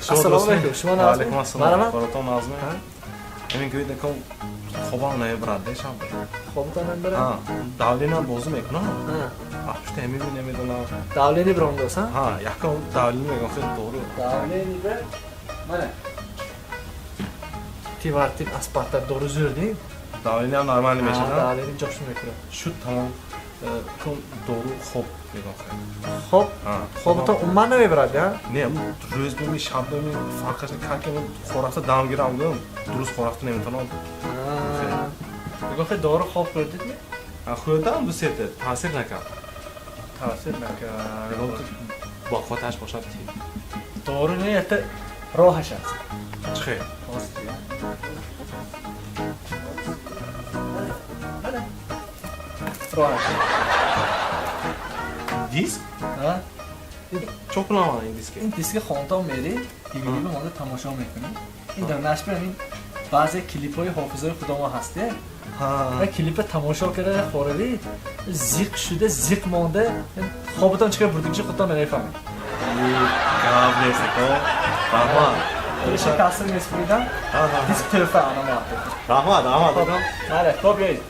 Assalomu alaykum. Shuma nima? Alaykum assalom. Marhamat. Baraton nazmi? Emin köyde kom xoban ne brade şam. Xo'bdan biri. Ha, davlena bozum ekno. Ha. Ah, işte emin nemedona. Davleni bir onda ha? Ha, yakın davleni megan xeyli doğru. Davleni bir. Mana. Tivartin aspartlar doğru zürdü. Davleni ham normal meşen. Davleni joshun ekro. Şu tamam. Kom doğru hop megan xeyli. Xo'p. Ha. Xo'bdan umman nima beradi, ha? Ne, ro'z bimi shab bimi farqashni kanka xo'raqda davom giramdim. Durust xo'raqni nemitanam. Go'xe doğru xo'p ko'rdingmi? Ha, xudam bu sete ta'sir nakam. Ta'sir nakam. Baqvatash boshladi. Doğru niyeti rohashas. Chiqay. Rohashas. Disk? Ha? Çok bilaman این دیسک. این دیسک خانتا میری دیویدی به مورد تماشا میکنی این در نشبه همین بعضی کلیپ های حافظه خدا ما هسته و کلیپ تماشا کرده خوردی زیق شده زیق مانده خوابتان چکه بردگیش خودتان نمیفهمی گاب نیست که رحمت بشه کسر نیست بودم دیسک تلفه آنها رحمت نره خب بیایید